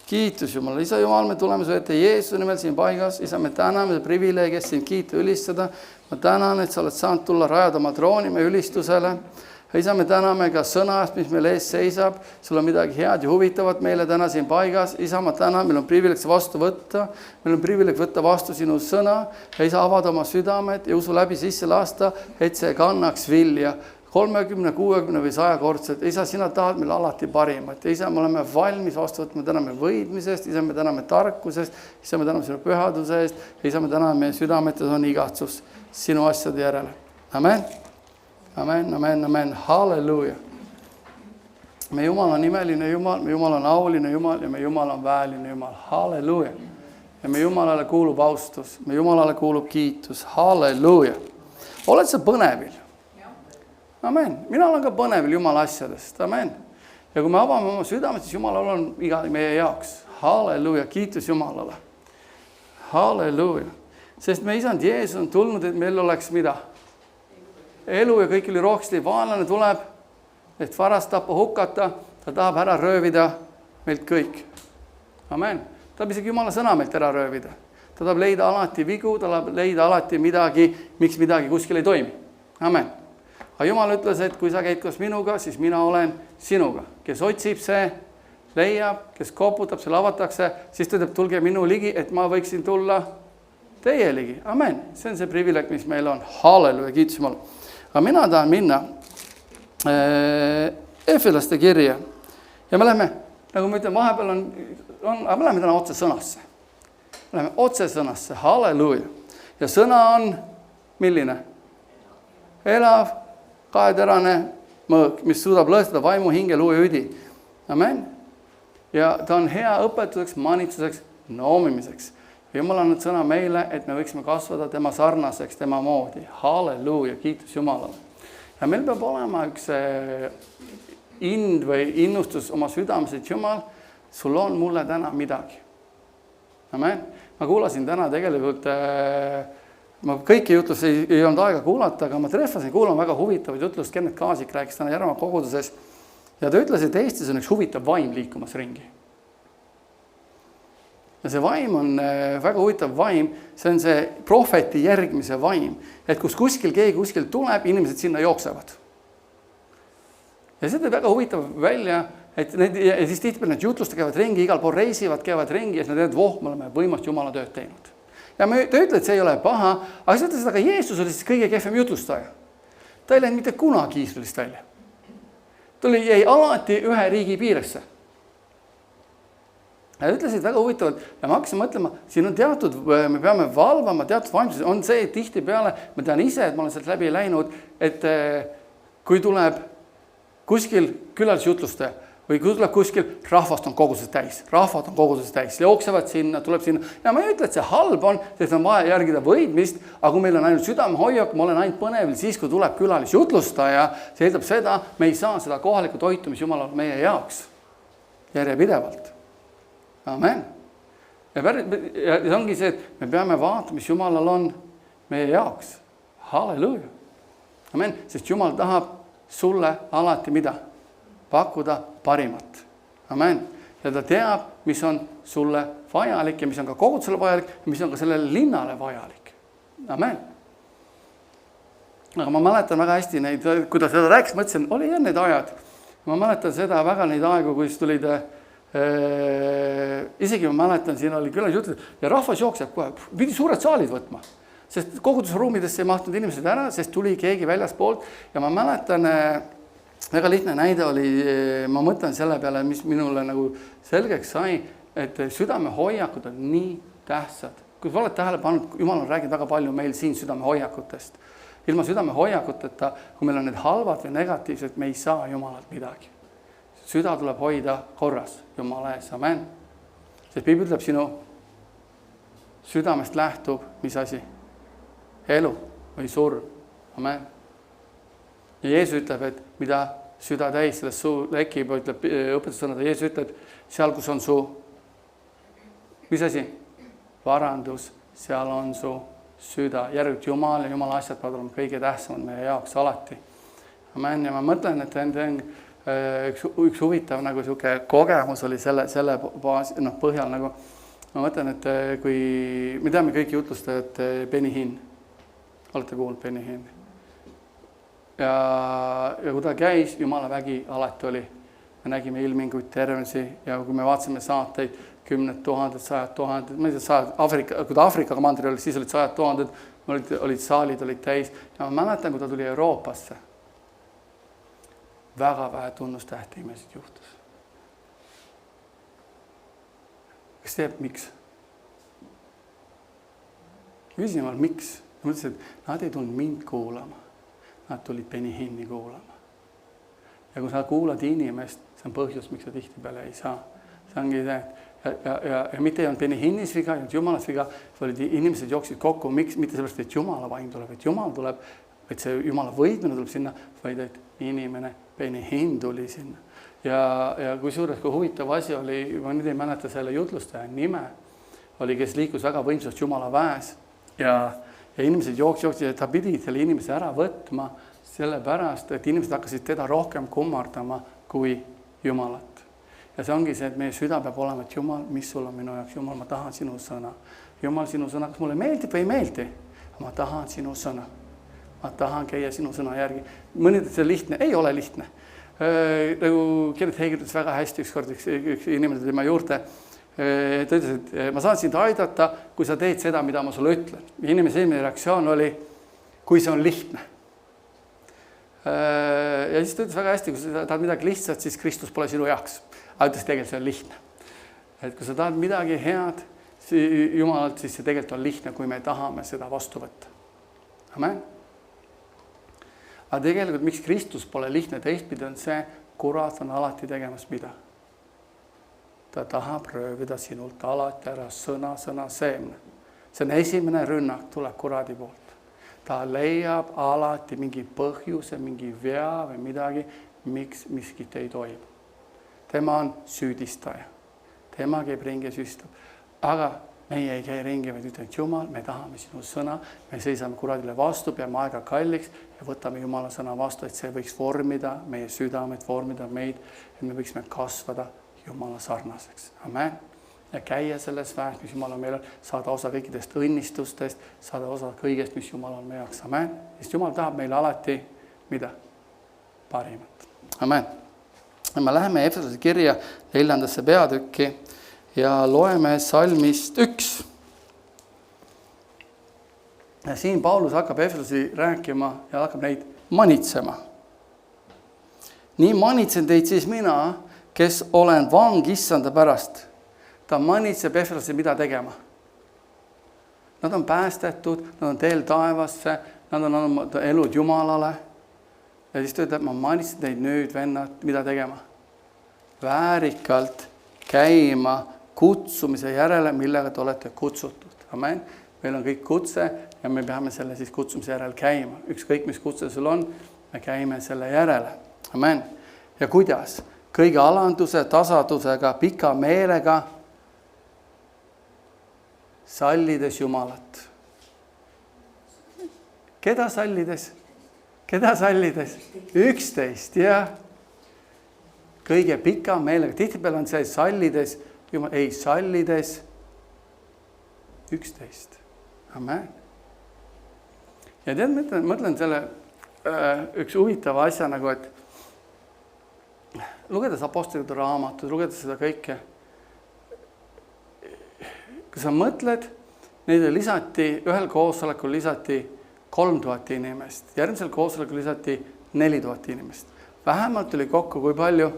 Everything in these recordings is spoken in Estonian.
Kiitus Jumal. Isa Jumal, me tuleme su ette Jeesuse nimel siin paigas. Isa, me täname seda privileegi, et sind kiita, ülistada. Ma tänan, et sa oled saanud tulla rajada oma trooni me ülistusele. Isa, me täname ka sõna eest, mis meil ees seisab. Sul on midagi head ja huvitavat meile täna siin paigas. Isa, ma tänan, meil on privileeg see vastu võtta. Meil on privileeg võtta vastu sinu sõna. Ja isa, avada oma südamed ja usu läbi sisse lasta, et see kannaks vilja. 30, 60 või 100 kordselt. Isa, sina tahad meil alati parimat. Isa, me oleme valmis vastu võtma, me täname võidmisest. Isa, me täname tarkusest. Isa, me täname sinu pühaduse eest. Isa, me täname meie südametes on igatsus sinu asjade järele. Amen. Amen, amen, amen. Halleluuja. Me Jumal on imeline Jumal, me Jumal on auline Jumal ja me Jumal on väeline Jumal. Halleluuja. Ja me Jumalale kuulub austus. Me Jumalale kuulub kiitus. Halleluuja. Oled sa põnevil? Amen. Mina olen ka põnevil Jumala asjadest. Amen. Ja kui me avame oma südamed, siis Jumalal on iga meie jaoks. Halleluuja. Kiitus Jumalale. Halleluuja. Sest me isand Jeesus on tulnud, et meil oleks mida? Elu ja kõik üli rohkesti. Vaenlane tuleb, et varast tappa hukata. Ta tahab ära röövida meilt kõik. Amen. Ta tahab isegi Jumala sõna meilt ära röövida. Ta tahab leida alati vigu, ta tahab leida alati midagi, miks midagi kuskil ei toimi. Amen. Aga Jumal ütles, et kui sa käid koos minuga, siis mina olen sinuga. Kes otsib, see leiab, kes koputab, see avatakse, siis ta ütleb, tulge minu ligi, et ma võiksin tulla teie ligi. Amen. See on see privileeg, mis meil on. Halleluja, kiitus Jumal. Aga mina tahan minna Efelaste kirja. Ja me läheme, nagu ma ütlen, vahepeal aga me läheme täna otse sõnasse. Me läheme otse sõnasse. Halleluja. Ja sõna on milline? Elav, kaeterane mõõk, mis suudab lõhestada vaimu, hinge, luu ja üdi. Amen. Ja ta on hea õpetuseks, manitsuseks, noomimiseks. Jumal on andnud sõna meile, et me võiksime kasvada tema sarnaseks, tema moodi. Halleluuja, kiitus Jumalale. Ja meil peab olema üks ind või innustus oma südames, et Jumal, sul on mulle täna midagi. Amen. Ma kuulasin täna tegelikult ma kõiki jutlus ei olnud aega kuulata, aga ma treffasin kuulama väga huvitavaid jutlust. Kennet Kaasik rääkis täna Järva koguduses ja ta ütles, et Eestis on üks huvitav vaim liikumas ringi. Ja see vaim on väga huvitav vaim, see on see prohveti järgmise vaim, et kus keegi kuskil tuleb, inimesed sinna jooksevad. Ja see teeb väga huvitav välja, et ja siis tihtipeale need jutlused käivad ringi, igal pool reisivad, käivad ringi ja siis nad teevad, me oleme võimast Jumala tööd teinud. Ja ta ütleb, et see ei ole paha, aga see ütles, aga Jeesus oli siis kõige kehvem jutlustaja. Ta ei läinud mitte kunagi Iisraelist välja. Ta jäi alati ühe riigi piiresse. Ja ütlesid väga huvitavalt ja ma hakkasin mõtlema, siin on teatud, me peame valvama, teatud vaimsus, on see tihti peale, ma tean ise, et ma olen sealt läbi läinud, et kui tuleb kuskil külalisjutlustaja, või kui tuleb kuskil, rahvast on koguses täis, jooksevad sinna, tuleb sinna. Ja ma ei ütle, et see halb on, sest on vaja järgida võidmist, aga kui meil on ainult südamehoiak, ma olen ainult põnevil siis, kui tuleb külalisjutlustaja, see eeldab seda, me ei saa seda kohalikku toitu, mis Jumal on meie jaoks järjepidevalt. Amen. Ja see ongi see, et me peame vaatama, mis Jumalal on meie jaoks. Halleluuja. Amen. Sest Jumal tahab sulle alati mida? Pakkuda parimat. Amen. Ja ta teab, mis on sulle vajalik ja mis on ka kogudusele vajalik ja mis on ka sellele linnale vajalik. Amen. Aga ma mäletan väga hästi neid, kui ta seda rääkis, mõtlesin, oli jah need ajad. Ma mäletan seda väga neid aegu, kui tulid, isegi ma mäletan, siin oli küll jutud ja rahvas jookseb kohe, pidi suured saalid võtma. Sest kogudusruumidesse ei mahtunud inimesed ära, sest tuli keegi väljaspoolt ja ma mäletan, väga lihtne näide oli, ma mõtlen selle peale, mis minule nagu selgeks sai, et südamehoiakud on nii tähtsad. Kui sa oled tähele pannud, Jumal on rääginud väga palju meil siin südamehoiakutest. Ilma südamehoiakuteta, kui meil on need halvad või negatiivsed, me ei saa Jumalalt midagi. Süda tuleb hoida korras Jumala ees. Amen. Sest Piibel ütleb, sinu südamest lähtub, mis asi? Elu või surm. Amen. Ja Jeesus ütleb, et mida süda täis sellest suu lekib, ütleb õpetussõnada, Jeesus ütleb, seal, kus on su, mis asi? Varandus, seal on su süda. Järgult Jumal ja Jumala asjad peavad olema kõige tähtsamad meie jaoks alati. Amen. Ja ma mõtlen, et üks huvitav nagu sihuke kogemus oli selle baasi, põhjal nagu, ma mõtlen, et kui me teame kõik jutlustajad Benny Hinn, olete kuulnud Benny Hinni? Ja kui ta käis, Jumala vägi alati oli, me nägime ilminguid, tervensi ja kui me vaatasime saateid, 10 000, 100 000, ma ei tea, kui ta Aafrika mandril oli, siis olid 100 000, olid saalid, olid täis ja ma mäletan, kui ta tuli Euroopasse, väga vähe tunnustähti imesid juhtus. Kas teeb, miks? Küsin jumal, miks? Ma mõtlesin, et nad ei tulnud mind kuulama, nad tulid Benny Hinni kuulama. Ja kui sa kuulad inimest, see on põhjus, miks sa tihti peale ei saa. See ongi see, ja mitte ei olnud Benny Hinnis viga, ei olnud Jumalas viga, olid inimesed jooksid kokku, miks, mitte sellepärast, et Jumala vaim tuleb, et Jumal tuleb, et see Jumala võidmine tuleb sinna, vaid et inimene, Benny Hinn tuli sinna. Ja kui suures, kui huvitav asi oli, ma nüüd ei mäleta selle jutlustaja nime, oli, kes liikus väga võimsast Jumala väes ja inimesed jooksid, et ta pidi selle inimese ära võtma sellepärast, et inimesed hakkasid teda rohkem kummardama kui Jumalat. Ja see ongi see, et meie süda peab olema, et Jumal, mis sul on minu jaoks? Jumal, ma tahan sinu sõna. Jumal, sinu sõna, kas mulle meeldib või ei meeldi? Ma tahan sinu sõna. Ma tahan käia sinu sõna järgi. Mõni, et see lihtne, ei ole lihtne. Nagu Kenneth Hagin ütles väga hästi ükskord, üks inimene tema juurde, ta ütles, et ma saan sind aidata, kui sa teed seda, mida ma sulle ütlen. Inimese eelmine reaktsioon oli, kui see on lihtne. Ja siis ta ütles väga hästi, kui sa tahad midagi lihtsalt, siis Kristus pole sinu jaoks. Aga ütles, tegelikult see on lihtne. Et kui sa tahad midagi head Jumalalt, siis see tegelikult on lihtne, kui me tahame seda vastu võtta. Amen. Aga tegelikult, miks Kristus pole lihtne teistpidi, on see, kurat on alati tegemas mida? Ta tahab röövida sinult alati ära sõna seemne. See on esimene rünnak, tuleb kuradi poolt. Ta leiab alati mingi põhjuse, mingi vea või midagi, miks miskit ei toimu. Tema on süüdistaja. Tema käib ringi ja süüstab. Aga meie ei käi ringi, vaid ütleme, et Jumal, me tahame sinu sõna, me seisame kuradile vastu, peame aega kalliks ja võtame Jumala sõna vastu, et see võiks vormida meie südamed, vormida meid, et me võiksime kasvada Jumala sarnaseks. Amen. Ja käia selles väes, mis Jumal on meile, saada osa kõikidest õnnistustest, saada osa kõigest, mis Jumal on meie jaoks. Amen. Sest Jumal tahab meile alati mida? Parimat. Amen. Ja me läheme Efesose kirja 4. peatükki ja loeme salmist 1. Ja siin Paulus hakkab Efesosi rääkima ja hakkab neid manitsema. Nii manitsen teid siis mina, kes olen vang issanda pärast. Ta manitseb Efesosi mida tegema. Nad on päästetud, nad on teel taevasse, nad on andnud elud Jumalale. Ja siis ta ütleb, ma manitsen teid nüüd, vennad, mida tegema? Väärikalt käima kutsumise järele, millega te olete kutsutud. Amen. Meil on kõik kutse ja me peame selle siis kutsumise järel käima. Ükskõik, mis kutse sul on, me käime selle järele. Amen. Ja kuidas? Kõige alanduse, tasadusega, pika meelega, sallides Jumalat. Keda sallides? Keda sallides? 11, jah. Kõige pika meelega. Tihtipeale on see sallides, Jumal, ei sallides 11. Amen. Ja tead, mõtlen selle üks huvitava asja nagu, et lugedes apostlite raamatud, lugedes seda kõike, kui sa mõtled, neile lisati, ühel koosolekul lisati 3000 inimest, järgmisel koosolekul lisati 4000 inimest. Vähemalt oli kokku, kui palju?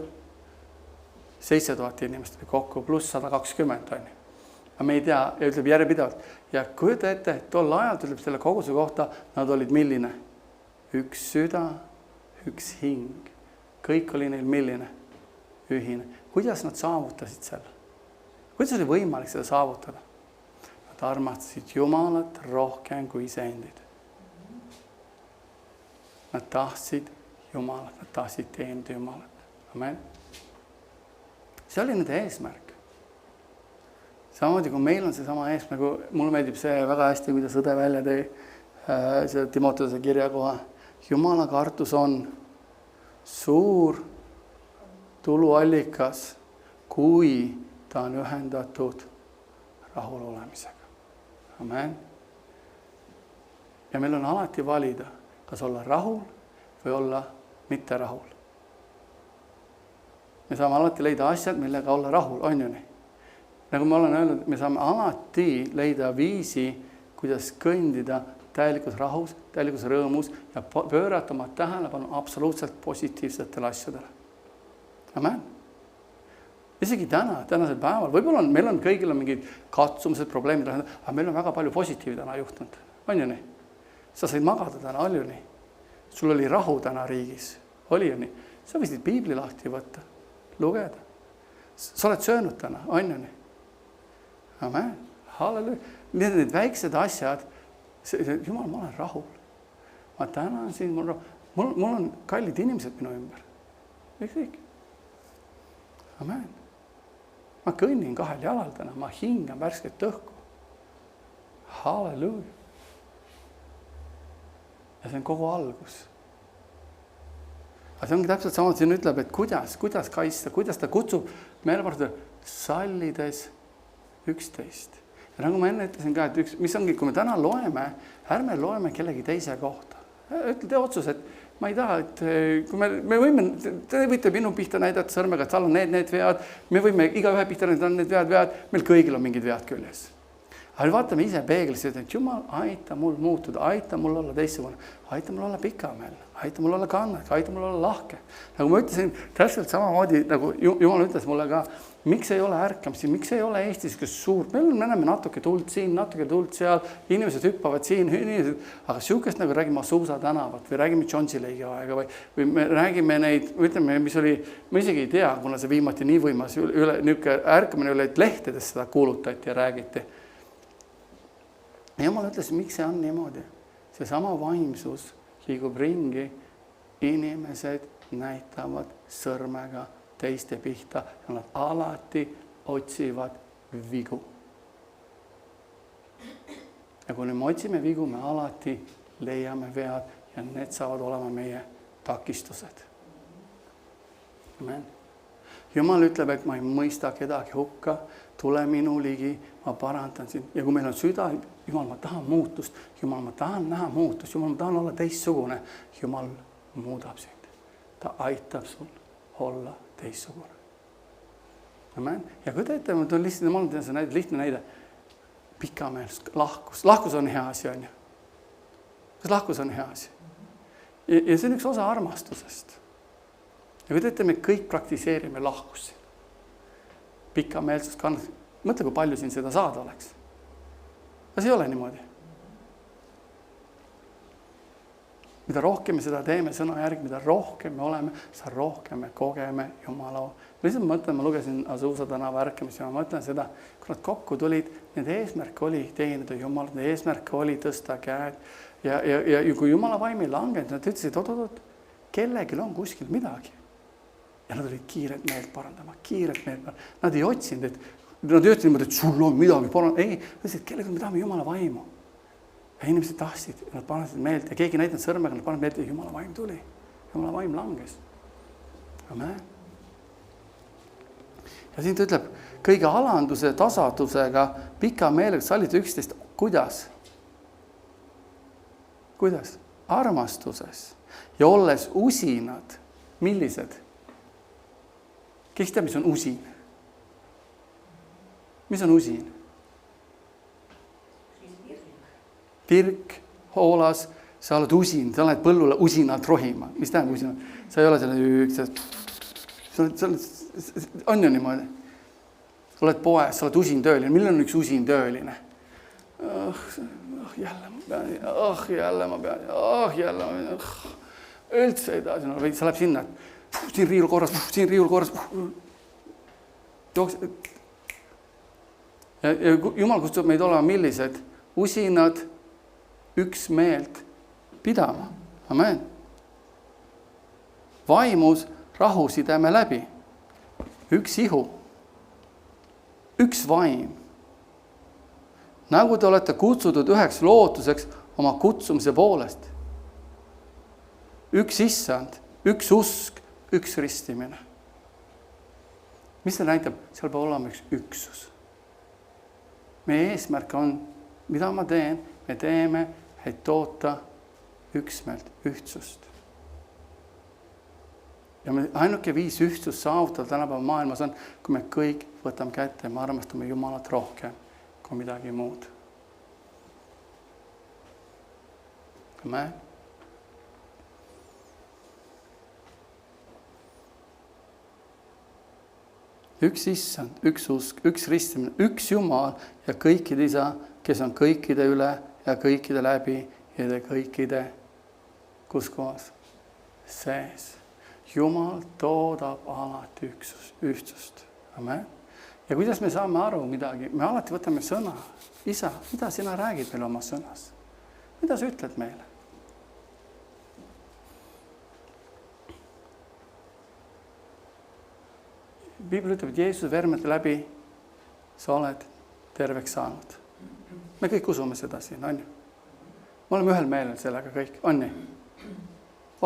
7000 inimest oli kokku, pluss 120 on. Aga me ei tea, ja ütleb järjepidavalt. Ja kujuta ette, tol ajal ütleb selle koguse kohta, nad olid milline? Üks süda, üks hing. Kõik oli neil milline? Ühine. Kuidas nad saavutasid selle? Kuidas oli võimalik seda saavutada? Nad armastasid Jumalat rohkem kui iseendid. Nad tahtsid Jumalat, nad tahtsid teenida Jumalat. Amen. See oli nende eesmärk. Samamoodi, kui meil on see sama eesmärk, nagu mulle meeldib see väga hästi, kuidas õde välja tõi see Timoteuse kirja koha. Jumala kartus on suur tuluallikas, kui ta on ühendatud rahul olemisega. Amen. Ja meil on alati valida, kas olla rahul või olla mitte rahul. Me saame alati leida asjad, millega olla rahul, on ju nii? Nagu ma olen öelnud, me saame alati leida viisi, kuidas kõndida täielikus rahus, täielikus rõõmus ja pöörata oma tähelepanu absoluutselt positiivsetele asjadele. Amen. Isegi tänasel päeval, võib-olla meil on kõigil mingid katsumused, probleemid, aga meil on väga palju positiivi täna juhtunud. On ju nii? Sa said magada täna, oli ju nii? Sul oli rahu täna riigis, oli ju nii? Sa võisid piibli lahti võtta, lugeda. Sa oled söönud täna, on ju nii? Amen. Halleluja. Need väiksed asjad, Jumal, ma olen rahul. Ma tänan sind, mul on kallid inimesed minu ümber. Kõik. Amen. Ma kõnnin 2 jalal täna, ma hingan värsket õhku. Halleluja. Ja see on kogu algus. Aga see ongi täpselt sama, siin ütleb, et kuidas kaitsta, kuidas ta kutsub meelevardada sallides üksteist. Ja nagu ma enne ütlesin ka, et mis ongi, kui me täna loeme, ärme loeme kellegi teise kohta. Tee otsus, et ma ei taha, et kui me võime, te võite minu pihta näidata sõrmega, et tal on need vead, me võime igaühe pihta näidata, need vead, meil kõigil on mingid vead küljes. Aga vaatame ise peeglisse, et Jumal, aita mul muutuda, aita mul olla teistsugune, aita mul olla pikameel, aita mul olla kannak, aita mul olla lahke. Nagu ma ütlesin, täpselt samamoodi, nagu Jumal ütles mulle ka, miks ei ole ärkamisi, miks ei ole Eestis kes suurt, me näeme natuke tuld siin, natuke tuld seal, inimesed hüppavad siin, aga sihukest nagu räägime Azusa tänavat või räägime Johnsi Lake'i aega või me räägime neid, ütleme, mis oli, ma isegi ei tea, kuna see viimati nii võimas niisugune ärkamine üle, et lehtedes seda kuulutati ja räägiti. Ja Jumal ütles, miks see on niimoodi? See sama vaimsus liigub ringi, inimesed näitavad sõrmega teiste pihta ja nad alati otsivad vigu. Ja kui me otsime vigu, me alati leiame vead ja need saavad olema meie takistused. Amen. Jumal ütleb, et ma ei mõista kedagi hukka, tule minu ligi, ma parandan sind. Ja kui meil on süda, Jumal, ma tahan muutust, Jumal, ma tahan näha muutust, Jumal, ma tahan olla teistsugune, Jumal muudab sind. Ta aitab sul olla teistsugune. Amen. Ja kui te ütlete, ma tulen lihtsalt, ma olen see lihtne näide, pikameelsus, lahkus. Lahkus on hea asi, on ju. Kas lahkus on hea asi? Ja see on üks osa armastusest. Ja kui te ütlete, me kõik praktiseerime lahkus. Pikameelsus kannab. Mõtle, kui palju siin seda saada oleks. Kas ei ole niimoodi? Mida rohkem me seda teeme sõna järgi, mida rohkem me oleme, seda rohkem me kogeme Jumala. Lihtsalt mõtlen, ma lugesin Azusa tänava ärkamist ja ma mõtlen seda, kui nad kokku tulid, need eesmärk oli teenida Jumalat, need eesmärk oli tõsta käed. Ja kui Jumala vaim ei langenud, nad ütlesid, oot, kellelgi on kuskil midagi. Ja nad olid kiired meelt parandama. Nad ei otsinud, et nad ei niimoodi, et sul on midagi parandama. Ei, nad ütlesid, kellega me tahame Jumala vaimu. Ja inimesed tahtsid, nad panesid meelt ja keegi näidanud sõrmega, nad panesid meelt ja Jumala vaim tuli. Jumala vaim langes. Amen. Ja siin ta ütleb, kõige alanduse tasadusega pika meelega sallid üksteist. Kuidas? Kuidas? Armastuses. Ja olles usinad. Millised? Kes teab, mis on usin? Mis on usin? Pirk, hoolas, sa oled usin, sa oled põllule usinalt rohima. Mis tähendab usinalt? Sa ei ole selle on ju niimoodi. Sa oled poes, sa oled usin tööline. Milline on üks usin tööline? Jälle ma pean. Üldse edasi. Sa läheb sinna, siin riiul korras. Ja Jumal kutsub meid olema millised? Usinad üks meelt pidama. Amen. Vaimus rahu sideme läbi. Üks ihu. Üks vaim. Nagu te olete kutsutud üheks lootuseks oma kutsumise poolest. Üks issand, üks usk, üks ristimine. mis see näitab? Seal peab olema üks üksus. Meie eesmärk on, mida ma teen, me teeme, et toota üksmeelt, ühtsust. Ja me ainuke viis ühtsust saavutada tänapäeva maailmas on, kui me kõik võtame kätte ja me armastame Jumalat rohkem kui midagi muud. Amen. Üks issand, üks usk, üks ristimine, üks Jumal ja kõikide isa, kes on kõikide üle ja kõikide läbi ja kõikide kus kohas sees. Jumal toodab alati ühtsust. Amen. Ja kuidas me saame aru midagi? Me alati võtame sõna. Isa, mida sina räägid meile oma sõnas? Mida sa ütled meile? Piibel ütleb, et Jeesuse vermete läbi sa oled terveks saanud. Me kõik usume seda siin, on ju? Me oleme ühel meelel sellega kõik, on nii?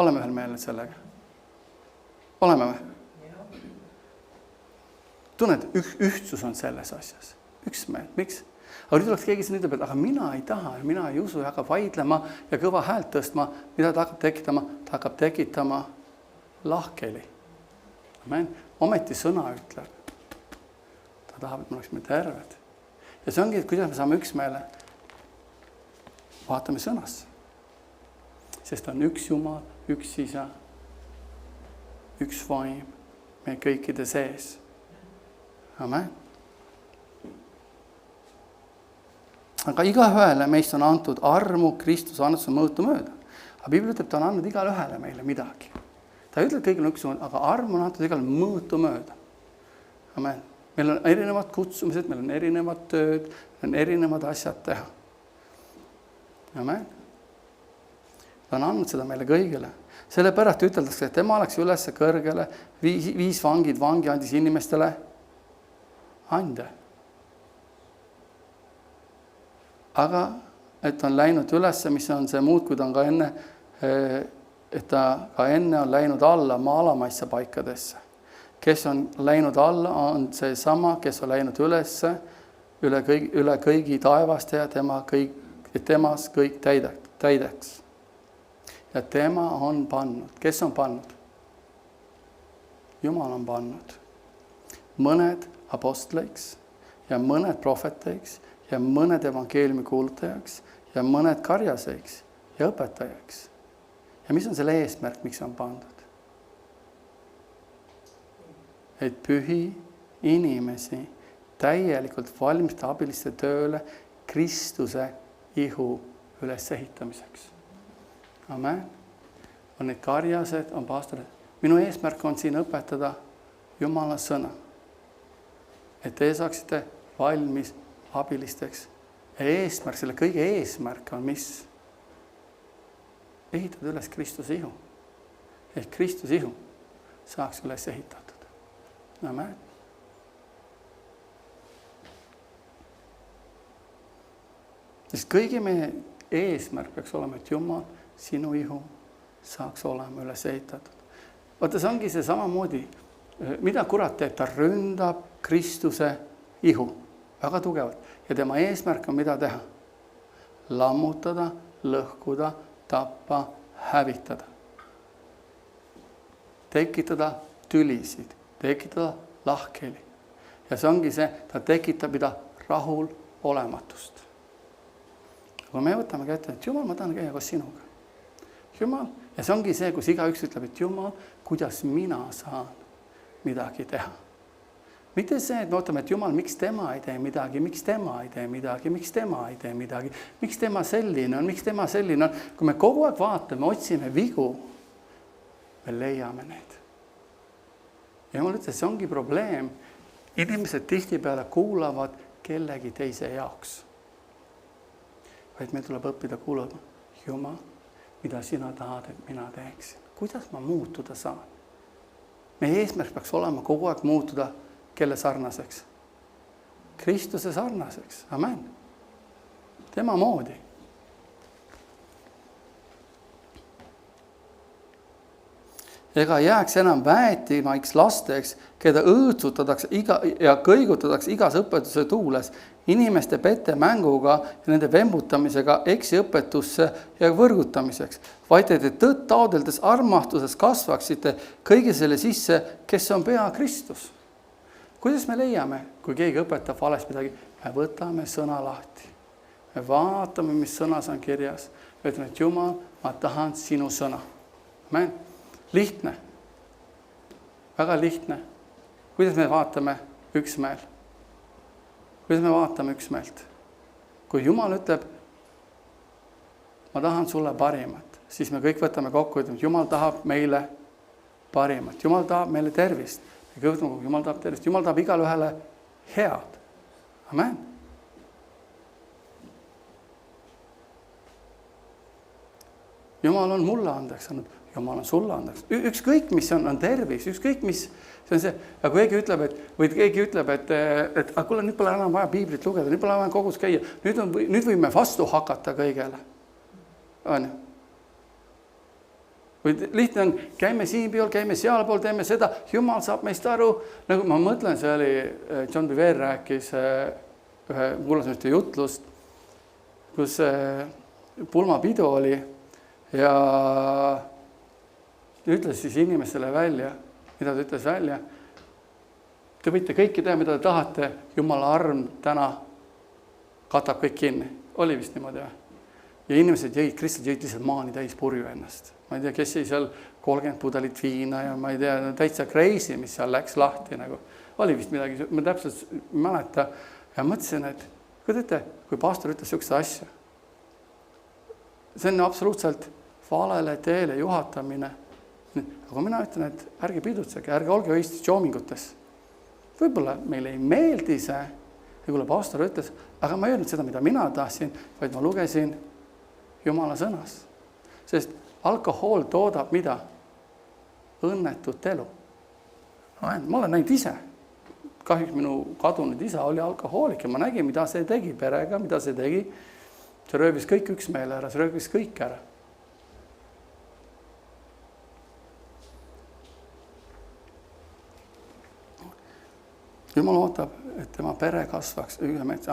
Oleme ühel meelel sellega? Oleme või? Tunned, ühtsus on selles asjas. Üksmeel, miks? Aga nüüd oleks keegi siin ütleb, et aga mina ei taha ja mina ei usu ja hakkab vaidlema ja kõva häält tõstma, mida ta hakkab tekitama? Ta hakkab tekitama lahkheli. Amen. Ometi sõna ütleb. Ta tahab, et me oleksime terved. Ja see ongi, et kuidas me saame üksmeele. Vaatame sõnasse. Sest on üks Jumal, üks isa, üks vaim, meie kõikide sees. Amen. Aga igaühele meist on antud armu Kristuse annetuse mõõtu mööda. Aga Piibel ütleb, ta on andnud igaühele meile midagi. Ta ei ütle, et kõigil on üks suund, aga arm on antud igale mõõtu mööda. Amen. Meil on erinevad kutsumised, meil on erinevad tööd, meil on erinevad asjad teha. Amen. Ta on andnud seda meile kõigile. Sellepärast üteldakse, et tema läks üles kõrgele, 5 vangi andis inimestele ande. Aga et on läinud üles, mis on see muud, kui ta on ka enne, et ta ka enne on läinud alla maalamaisse paikadesse. Kes on läinud alla, on see sama, kes on läinud ülesse üle kõigi taevaste ja temas kõik täideks. Ja tema on pannud. Kes on pannud? Jumal on pannud. Mõned apostleiks ja mõned prohveteiks ja mõned evangeeliumi kuulutajaks ja mõned karjaseiks ja õpetajaks. Ja mis on selle eesmärk, miks on pandud? Et pühi inimesi täielikult valmistada abiliste tööle Kristuse ihu ülesehitamiseks. Amen. On need karjased, on pastorid. Minu eesmärk on siin õpetada Jumala sõna. Et te saaksite valmis abilisteks. Ja eesmärk, selle kõige eesmärk on mis? Ehitada üles Kristuse ihu. Ehk Kristuse ihu saaks üles ehitatud. Amen. Sest kõigi meie eesmärk peaks olema, et Jumal, sinu ihu saaks olema üles ehitatud. Vaata, see ongi see samamoodi, mida kurat teeb, ta ründab Kristuse ihu väga tugevalt. Ja tema eesmärk on mida teha? Lammutada, lõhkuda, tappa, hävitada. Tekitada tülisid, tekitada lahkheli. Ja see ongi see, ta tekitab mida rahul olematust. Kui me võtame kätte, et Jumal, ma tahan käia koos sinuga. Jumal, ja see ongi see, kus igaüks ütleb, et Jumal, kuidas mina saan midagi teha. Mitte see, et me ootame, et Jumal, miks tema ei tee midagi, miks tema ei tee midagi, miks tema ei tee midagi, miks tema selline on, miks tema selline on. Kui me kogu aeg vaatame, otsime vigu, me leiame need. Ja Jumal ütles, see ongi probleem. Inimesed tihtipeale kuulavad kellegi teise jaoks. Vaid meil tuleb õppida kuulama, Jumal, mida sina tahad, et mina teeksin. Kuidas ma muutuda saan? Meie eesmärk peaks olema kogu aeg muutuda kelle sarnaseks? Kristuse sarnaseks. Amen. Tema moodi. ega jääks enam väetimaiks lasteks, keda õõtsutatakse ja kõigutatakse igas õpetuse tuules, inimeste pettemänguga ja nende vembutamisega eksiõpetusse ja võrgutamiseks, vaid te tõtt taodeldes armastuses kasvaksite kõige selle sisse, kes on pea Kristus. Kuidas me leiame, kui keegi õpetab valesti midagi? Me võtame sõna lahti. Me vaatame, mis sõnas on kirjas. Me ütleme, et Jumal, ma tahan sinu sõna. Amen. Lihtne. Väga lihtne. Kuidas me vaatame üksmeel? Kuidas me vaatame üksmeelt? Kui Jumal ütleb, ma tahan sulle parimat, siis me kõik võtame kokku, ütleme, et Jumal tahab meile parimat. Jumal tahab meile tervist. Jumal tahab tervist. Jumal tahab igale ühele head. Amen. Jumal on mulle andeks andnud. Jumal on sulle andeks. Ükskõik, mis on tervis, ükskõik, mis see on see. Ja kui keegi ütleb, et kuule, nüüd pole enam vaja piiblit lugeda, nüüd pole vaja kogus käia. Nüüd võime vastu hakata kõigele. On ju? Või lihtne on, käime siin pool, käime seal pool, teeme seda. Jumal saab meist aru. Nagu ma mõtlen, see oli, John Bevere rääkis kuulasin ühte jutlust, kus pulmapidu oli ja ütles siis inimestele välja, mida ta ütles välja. Te võite kõike teha, mida te tahate, Jumala arm täna katab kõik kinni. Oli vist niimoodi või? Ja inimesed kristlased jõid lihtsalt maani täis purju ennast. Ma ei tea, kes jäi seal 30 pudelit viina ja ma ei tea, täitsa crazy, mis seal läks lahti. Nagu. Oli vist midagi, ma täpselt mäleta ja mõtlesin, et kui pastor ütles sellist asja, see on absoluutselt valele teele juhatamine. Aga mina ütlen, et ärge pidutsege, ärge olge õistis joomingutes. Võib-olla meile ei meeldi see, ja kui pastor ütles, aga ma ei öelnud seda, mida mina tahtsin, vaid ma lugesin Jumala sõnas. Sest alkohol toodab mida? Õnnetut elu. Ma olen näinud ise. Kahjuks minu kadunud isa oli alkohoolik ja ma nägin, mida see tegi perega, mida see tegi. See röövis kõik üksmeele ära, see röövis kõik ära. Jumal ootab, et tema pere kasvaks.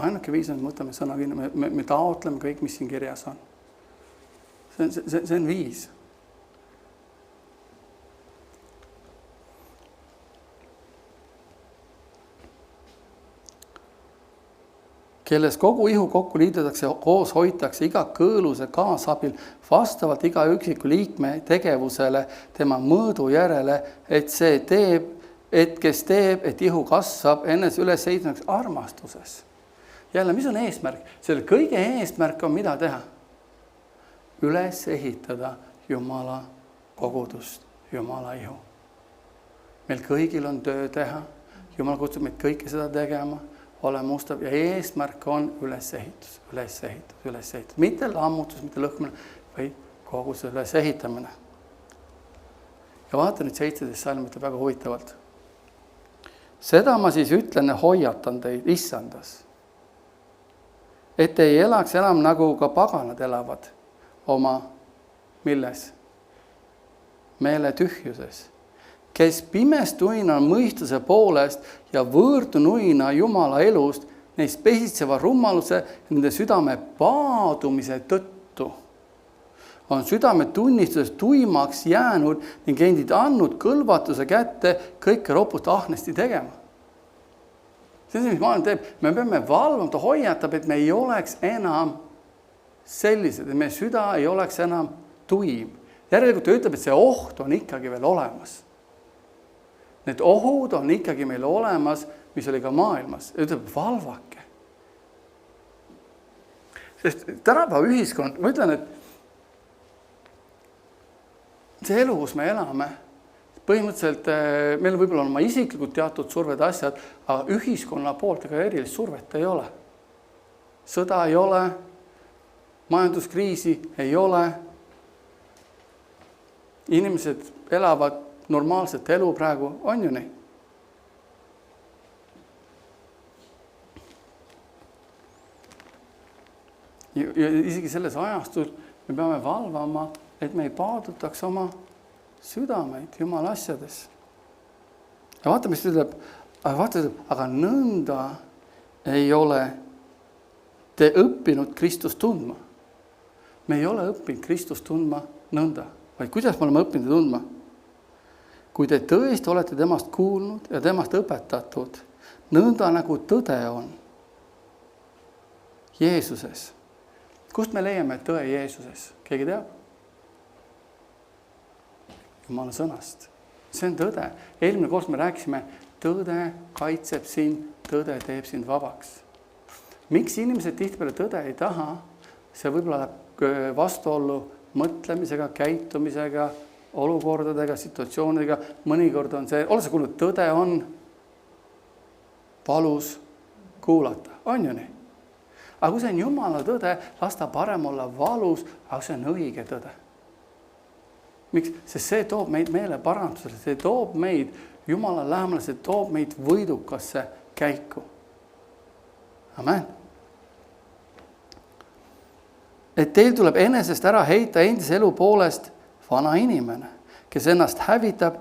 Ainuke viis on, võtame sõna kinni, me taotleme kõik, mis siin kirjas on. See on viis. Kelles kogu ihu kokku liidetakse, koos hoitakse iga kõõluse kaasabil vastavalt iga üksiku liikme tegevusele tema mõõdu järele, et kes teeb, et ihu kasvab ennes üles seisnaks armastuses. Jälle, mis on eesmärk? Selle kõige eesmärk on mida teha? Üles ehitada Jumala kogudust, Jumala ihu. Meil kõigil on töö teha. Jumal kutsub meid kõike seda tegema, olema ustav ja eesmärk on ülesehitus. Mitte lammutus, mitte lõhkumine, vaid koguduse ülesehitamine. Ja vaata nüüd 17 salm ütleb väga huvitavalt. Seda ma siis ütlen ja hoiatan teid issandas, et ei elaks enam nagu ka paganad elavad oma milles? Meeletühjuses, kes pimestuina mõistuse poolest ja võõrdunuina Jumala elust, neist pesitseva rummaluse ja nende südame paadumise tõttu on südame tunnistuses tuimaks jäänud ning endid andnud kõlvatuse kätte kõike ropust ahnesti tegema. See on see, mis maailm teeb. Me peame valvama, ta hoiatab, et me ei oleks enam sellised, et meie süda ei oleks enam tuim. Järelikult ta ütleb, et see oht on ikkagi veel olemas. Need ohud on ikkagi meil olemas, mis oli ka maailmas. Ta ütleb, valvake. Sest tänapäeva ühiskond, ma ütlen, et see elu, kus me elame, põhimõtteliselt meil võib-olla on oma isiklikud teatud surved asjad, aga ühiskonna poolt ega erilist survet ei ole. Sõda ei ole, majanduskriisi ei ole. Inimesed elavad normaalset elu praegu, on ju nii? Ja isegi selles ajastul me peame valvama, et me ei paadutaks oma südameid Jumala asjades. Ja vaata, mis ütleb, aga nõnda ei ole te õppinud Kristust tundma. Me ei ole õppinud Kristust tundma nõnda, vaid kuidas me oleme õppinud tundma? Kui te tõesti olete temast kuulnud ja temast õpetatud, nõnda nagu tõde on Jeesuses. Kust me leiame tõe Jeesuses? Keegi teab? Jumala sõnast. See on tõde. Eelmine kord me rääkisime, tõde kaitseb sind, tõde teeb sind vabaks. Miks inimesed tihtipeale tõde ei taha? See võib-olla vastuollu mõtlemisega, käitumisega, olukordadega, situatsioonidega. Mõnikord on see, ole sa kuulnud, tõde on valus kuulata. On ju nii? Aga kui see on Jumala tõde, las ta parem olla valus, aga see on õige tõde. Miks? Sest see toob meid meele parandusele, see toob meid Jumala lähemale, see toob meid võidukasse käiku. Amen. Et teil tuleb enesest ära heita endise elu poolest vana inimene, kes ennast hävitab,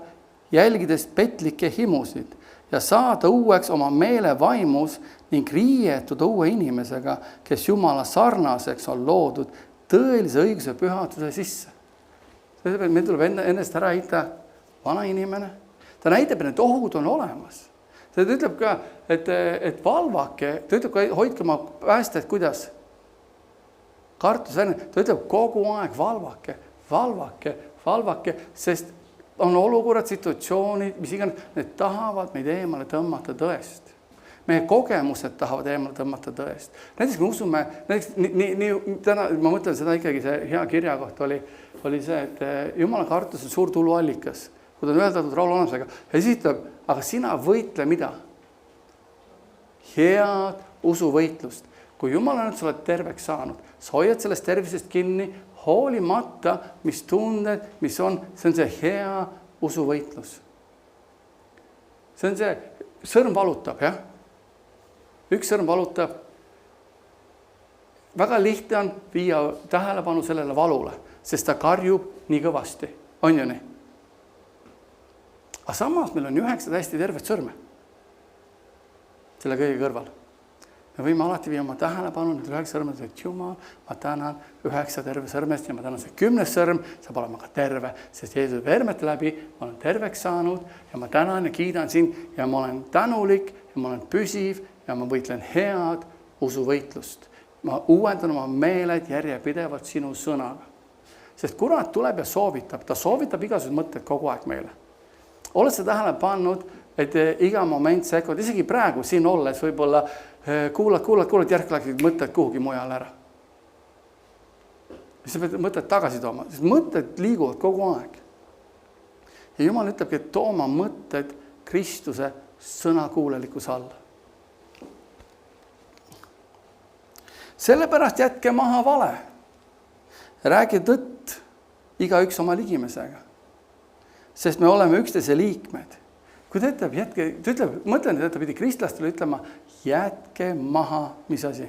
jälgides petlikke himusid ja saada uueks oma meele vaimus ning riietuda uue inimesega, kes Jumala sarnaseks on loodud tõelise õiguse pühaduse sisse. Meil tuleb ennast ära heita vana inimene. Ta näitab, et need ohud on olemas. Ta ütleb ka, et valvake, ta ütleb ka, hoidke oma päästet, kuidas? Kartusvärne. Ta ütleb kogu aeg valvake, sest on olukorrad, situatsioonid, mis iganes, need tahavad meid eemale tõmmata tõest. Meie kogemused tahavad eemale tõmmata tõest. Näiteks me usume, täna ma mõtlen seda ikkagi, see hea kirja koht oli see, et Jumala kartus on suur tuluallikas, kui ta on öeldatud Raul Annusega. Ja siis ütleb, aga sina võitle mida? Head usuvõitlust. Kui Jumal on, et sa oled terveks saanud, sa hoiad sellest tervisest kinni, hoolimata, mis tunded, mis on, see on see hea usuvõitlus. See on see, sõrm valutab, jah? Üks sõrm valutab. Väga lihtne on viia tähelepanu sellele valule, sest ta karjub nii kõvasti. On ju nii? Aga samas meil on 9 hästi tervet sõrme. Selle kõige kõrval. Me võime alati viia oma tähelepanu, nüüd 9 sõrmed, et Jumal, ma tänan 9 terve sõrmest ja ma tänan see 10. sõrm, saab olema ka terve, sest Jeesus vermete läbi, ma olen terveks saanud ja ma tänan ja kiidan sind ja ma olen tänulik ja ma olen püsiv ja ma võitlen head usuvõitlust. Ma uuendan oma meeled järjepidevalt sinu sõnaga. Sest kurat tuleb ja soovitab, ta soovitab igasugused mõtted kogu aeg meile. Oled sa tähele pannud, et iga moment sekund, isegi praegu siin olles võib-olla kuulad, järk mõtted kuhugi mujal ära. Siis sa pead mõtted tagasi tooma, sest mõtted liiguvad kogu aeg. Ja Jumal ütlebki, et tooma mõtted Kristuse sõnakuulelikkuse alla. Sellepärast jätke maha vale. Räägi tõtt igaüks oma ligimesega. Sest me oleme üksteise liikmed. Kui ta ütleb, mõtlen, et ta pidi kristlastele ütlema, jätke maha, mis asi?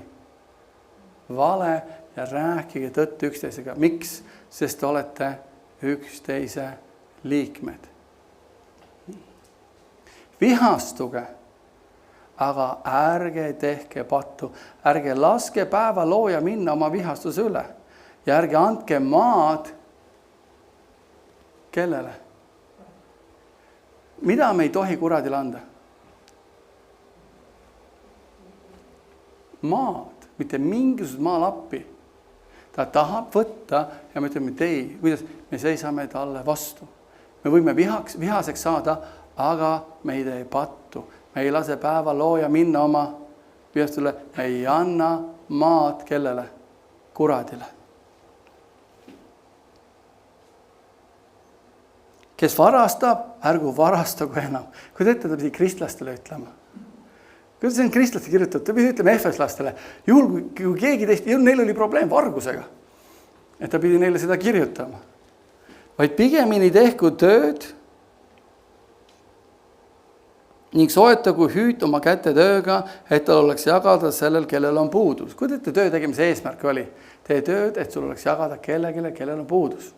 Vale ja rääkige tõtt üksteisega. Miks? Sest te olete üksteise liikmed. Vihastuge, aga ärge tehke pattu. Ärge laske päeva looja minna oma vihastuse üle. Ja ärge andke maad kellele? Mida me ei tohi kuradile anda? Maad, mitte mingisugused maalappi. Ta tahab võtta ja me ütleme, et ei, kuidas me seisame talle vastu. Me võime vihaseks saada, aga me ei tee pattu. Me ei lase päeva looja minna oma vihastule. Me ei anna maad kellele? Kuradile. Kes varastab, ärgu varastagu enam. Kui ta pidi kristlastele ütlema. Kuidas see on kristlaste kirjutatud? Ta pidi ütlema efeslastele. Juhul, kui keegi teist, neil oli probleem vargusega. Et ta pidi neile seda kirjutama. Vaid pigemini tehku tööd ning soetagu hüüt oma käte tööga, et tal oleks jagada sellel, kellel on puudus. Kui töö tegemise eesmärk oli? Tee tööd, et sul oleks jagada kellelegi, kellel on puudus.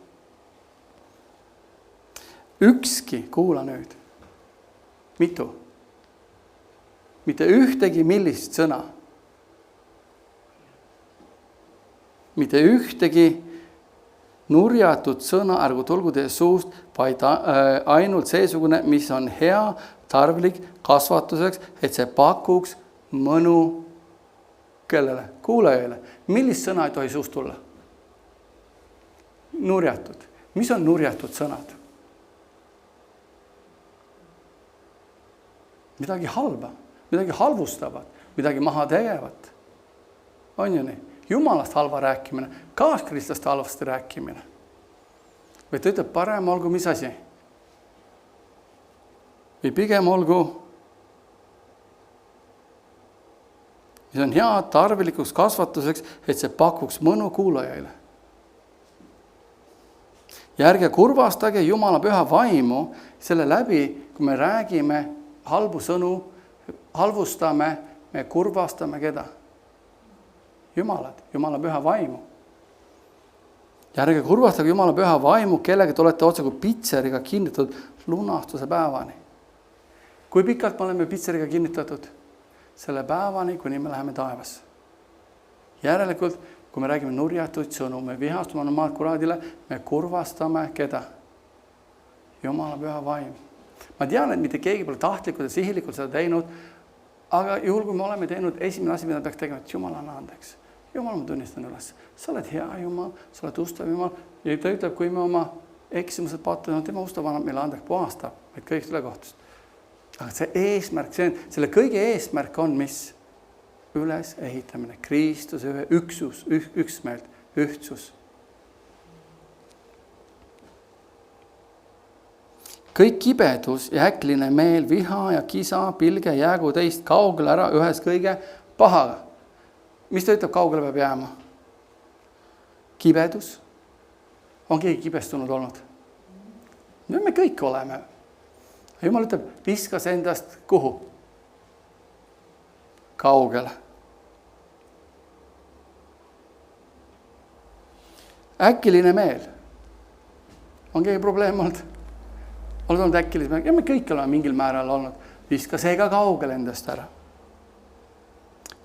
ükski, kuula nüüd, mitu? Mitte ühtegi millist sõna. Mitte ühtegi nurjatud sõna ärgu tulgu teie suust, vaid ainult seesugune, mis on hea, tarvilik kasvatuseks, et see pakuks mõnu kellele? Kuulajaile. Millist sõna ei tohi suust tulla? Nurjatud. Mis on nurjatud sõnad? Midagi halba, midagi halvustavat, midagi maha tegevat. On ju nii? Jumalast halva rääkimine, kaaskristlast halvasti rääkimine. Või ta ütleb, parem olgu mis asi? Või pigem olgu, mis on hea tarvilikuks kasvatuseks, et see pakuks mõnu kuulajaile. Ja ärge kurvastage Jumala püha vaimu selle läbi, kui me räägime halbu sõnu, halvustame, me kurvastame keda? Jumalat, Jumala püha vaimu. Ja ärge kurvastage Jumala püha vaimu, kellega te olete otse kui pitseriga kinnitatud lunastuse päevani. Kui pikalt me oleme pitseriga kinnitatud? Selle päevani, kuni me läheme taevas. Järelikult, kui me räägime nurjatuid sõnu, me vihastume maad kuraadile, me kurvastame keda? Jumala püha vaimu. Ma tean, et mitte keegi pole tahtlikult ja sihilikult seda teinud, aga juhul, kui me oleme teinud, esimene asi, mida peaks tegema, et Jumal anna andeks. Jumal, ma tunnistan üles. Sa oled hea Jumal, sa oled ustav Jumal. Ja ta ütleb, kui me oma eksimused paatame, tema ustav annab meile andeks, puhastab meid kõik üle kohtust. Aga see eesmärk, selle kõige eesmärk on mis? Üles ehitamine, Kristuse üksus, üksmeelt, ühtsus. Kõik kibedus ja äkline meel, viha ja kisa, pilge jäägu teist kaugele ära ühes kõige pahaga. Mis ta ütleb, kaugele peab jääma? Kibedus. On keegi kibestunud olnud? Me kõik oleme. Jumal ütleb, viskas endast kuhu? Kaugele. Äkiline meel. On keegi probleem olnud? Oled olnud äkilis, ja me kõik oleme mingil määral olnud. Viska see ka kaugele endast ära.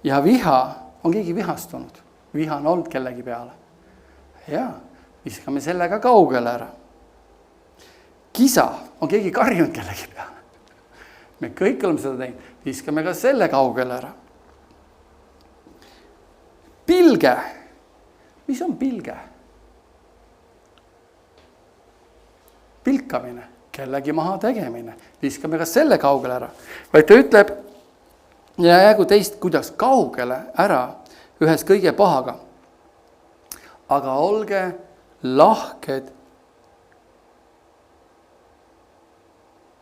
Ja viha, on keegi vihastunud? Viha on olnud kellegi peale. Ja, viskame selle ka kaugele ära. Kisa, on keegi karjunud kellegi peale? Me kõik oleme seda teinud. Viskame ka selle kaugele ära. Pilge. Mis on pilge? Pilkamine. Kellegi maha tegemine. Viskame ka selle kaugele ära. Vaid ta ütleb, ja jäägu teist kuidas kaugele ära ühes kõige pahaga. Aga olge lahked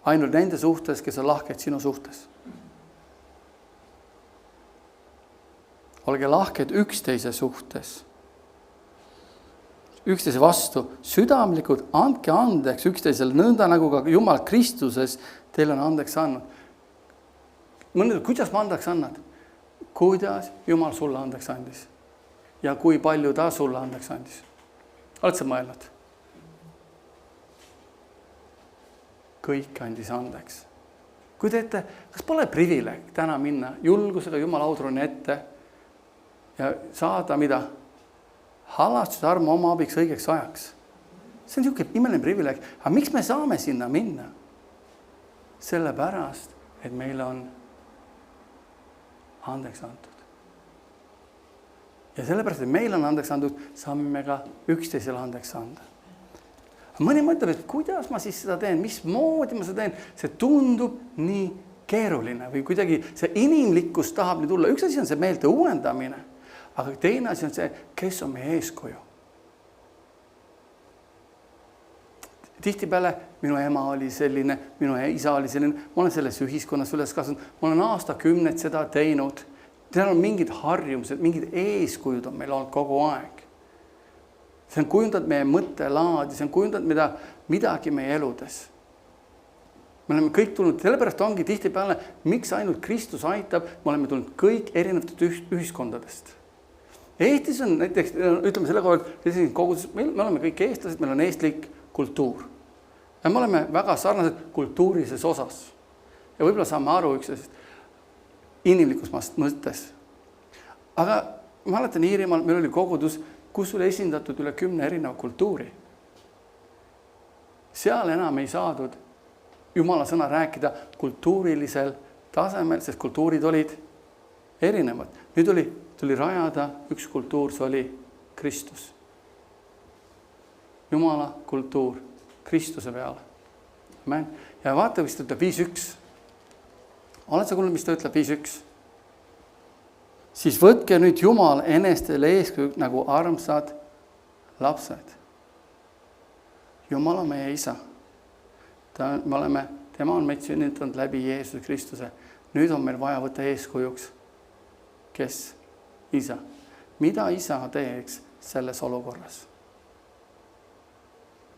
ainult nende suhtes, kes on lahked sinu suhtes. Olge lahked üksteise suhtes. Üksteise vastu, südamlikud, andke andeks üksteisele, nõnda nagu ka Jumal Kristuses teil on andeks andnud. Mõned, kuidas ma andeks annad? Kuidas Jumal sulle andeks andis? Ja kui palju ta sulle andeks andis? Oled sa mõelnud? Kõik andis andeks. Kui te ette, kas pole privileeg täna minna julgusega Jumala autroni ette ja saada mida? Halastus armu oma abiks õigeks ajaks. See on niisugune imeline privileeg. Aga miks me saame sinna minna? Sellepärast, et meil on andeks antud. Ja sellepärast, et meil on andeks antud, saame me ka üksteisele andeks anda. Mõni mõtleb, et kuidas ma siis seda teen, mismoodi ma seda teen. See tundub nii keeruline või kuidagi see inimlikkus tahab nii tulla. Üks asi on see meelte uuendamine. Aga teine asi on see, kes on meie eeskuju. Tihtipeale minu ema oli selline, minu isa oli selline, ma olen selles ühiskonnas üles kasvanud, ma olen aastakümneid seda teinud. Seal on mingid harjumused, mingid eeskujud on meil olnud kogu aeg. See on kujundanud meie mõttelaadi, see on kujundanud midagi meie eludes. Me oleme kõik tulnud, sellepärast ongi tihtipeale, miks ainult Kristus aitab, me oleme tulnud kõik erinevatest ühiskondadest. Eestis on näiteks, ütleme selle koha, me oleme kõik eestlased, meil on eestlik kultuur. ja me oleme väga sarnased kultuurilises osas. Ja võib-olla saame aru üksteisest inimlikus mõttes. Aga ma mäletan Iirimaal, meil oli kogudus, kus oli esindatud üle 10 erineva kultuuri. Seal enam ei saadud Jumala sõna rääkida kultuurilisel tasemel, sest kultuurid olid erinevad. Nüüd tuli rajada üks kultuur, see oli Kristus. Jumala kultuur Kristuse peale. Amen. Ja vaata, mis ta ütleb 5.1. Oled sa kuulnud, mis ta ütleb 5.1? Siis võtke nüüd Jumal enestele eeskuju nagu armsad lapsed. Jumal on meie isa. Tema on meid sünnitanud läbi Jeesuse Kristuse. Nüüd on meil vaja võtta eeskujuks. Kes? Isa. Mida isa teeks selles olukorras?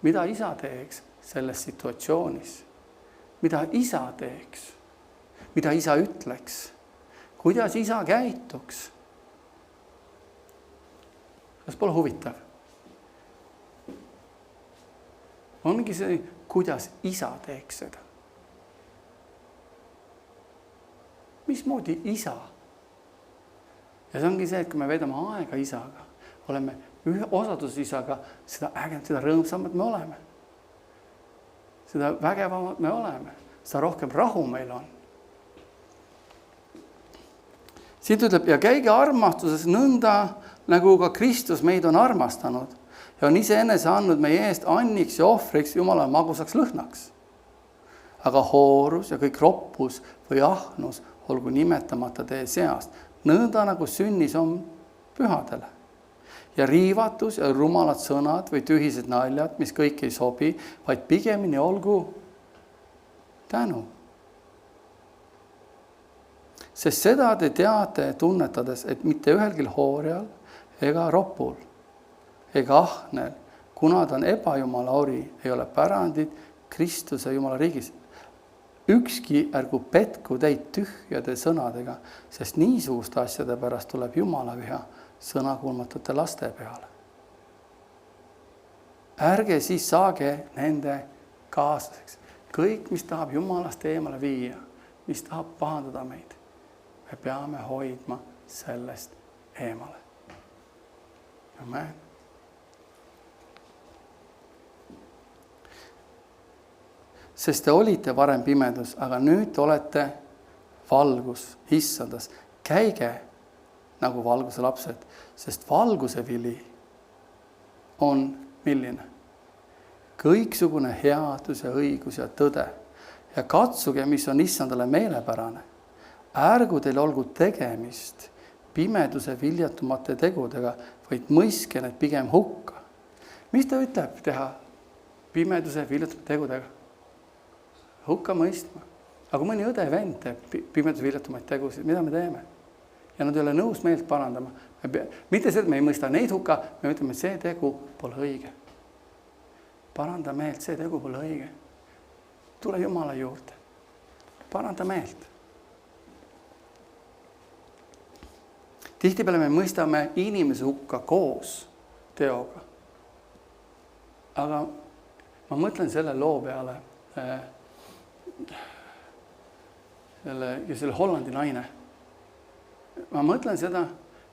Mida isa teeks selles situatsioonis? Mida isa teeks? Mida isa ütleks? Kuidas isa käituks? Kas pole huvitav? Ongi see, kuidas isa teeks seda. Mismoodi isa? Ja see ongi see, et kui me veedame aega isaga, oleme ühe osadus isaga, seda ägem, seda rõõmsamad me oleme. Seda vägevamad me oleme. Seda rohkem rahu meil on. Siit ütleb, ja käige armastuses nõnda, nagu ka Kristus meid on armastanud ja on iseenese andnud meie eest anniks ja ohvriks Jumala magusaks lõhnaks. Aga hoorus ja kõik roppus või ahnus olgu nimetamata teie seast, nõnda nagu sünnis on pühadele. Ja riivatus ja rumalad sõnad või tühised naljad, mis kõik ei sobi, vaid pigemini olgu tänu. Sest seda te teate tunnetades, et mitte ühelgi hoorjal ega ropul ega ahnel, kuna ta on ebajumala ori, ei ole pärandid Kristuse Jumala riigis. Ükski ärgu petku teid tühjade sõnadega, sest niisuguste asjade pärast tuleb Jumala viha sõnakuulmatute laste peale. Ärge siis saage nende kaaslaseks. Kõik, mis tahab Jumalast eemale viia, mis tahab pahandada meid, me peame hoidma sellest eemale. Amen. Sest te olite varem pimedus, aga nüüd olete valgus, issandas. Käige nagu valguse lapsed, sest valguse vili on milline? Kõiksugune headus ja õigus ja tõde. Ja katsuge, mis on issandale meelepärane. Ärgu teil olgu tegemist pimeduse viljatumate tegudega, vaid mõiske need pigem hukka. Mis ta ütleb teha pimeduse viljatumate tegudega? Hukka mõistma. Aga mõni õde vend teeb pimeduse viljatumaid tegusid, mida me teeme? Ja nad ei ole nõus meelt parandama. Mitte see, et me ei mõista neid hukka, me ütleme, see tegu pole õige. Paranda meelt, see tegu pole õige. Tule Jumala juurde. Paranda meelt. Tihtipeale me mõistame inimese hukka koos teoga. Aga ma mõtlen selle loo peale, selle Hollandi naine. Ma mõtlen seda,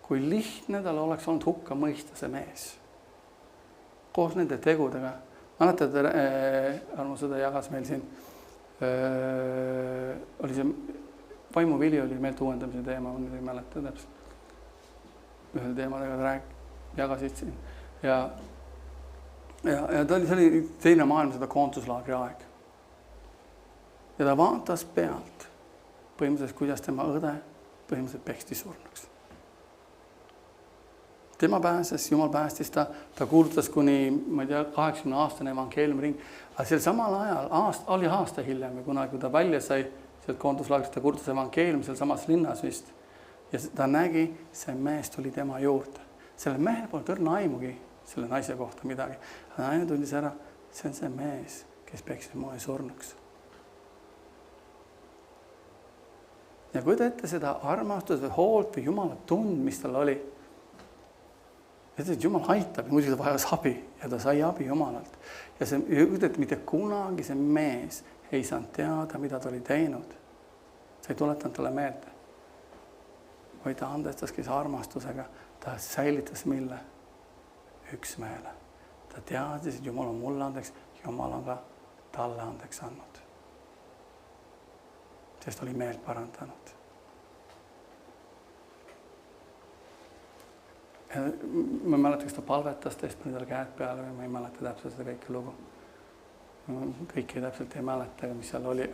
kui lihtne tal oleks olnud hukka mõista see mees. Koos nende tegudega. Mäletad, armusõda jagas meil siin, oli see vaimuvili oli meelt uuendamise teema, on ei mäleta täpselt. Ühel teemadega jagasid siin. Ja ta oli teine maailmasõda koontuslaagri aeg. Ja ta vaatas pealt põhimõtteliselt, kuidas tema õde põhimõtteliselt peksti surnuks. Tema pääses, Jumal päästis ta kuulutas kuni, ma ei tea, 80-aastane evangeeliumi ring. Aga sel samal ajal, oli aasta hiljem, kui ta välja sai sealt koontuslaagrist, ta kuulutas evangeeliumi seal samas linnas vist. Ja ta nägi, see mees tuli tema juurde. Selle mehel pole tõrna aimugi selle naise kohta midagi. Naine tundis ära, see on see mees, kes peksis moe surnuks. Ja kuida ette seda armastust või hoolt või Jumala tund, mis tal oli. et Jumal aitab, muidugi ta vajas abi ja ta sai abi Jumalalt. Ja see ütleb, mitte kunagi see mees ei saanud teada, mida ta oli teinud. See ei tuletanud talle meelde. Või ta andestaski armastusega, ta säilitas mille? Üksmeele. Ta teadis, et Jumal on mulle andeks, Jumal on ka talle andeks andnud. Sest oli meelt parandanud. Ja ma ei mäleta, kas ta palvetas, teist pani talle käed peale või ma ei mäleta täpselt seda kõike lugu. Kõiki täpselt ei mäleta, mis seal oli.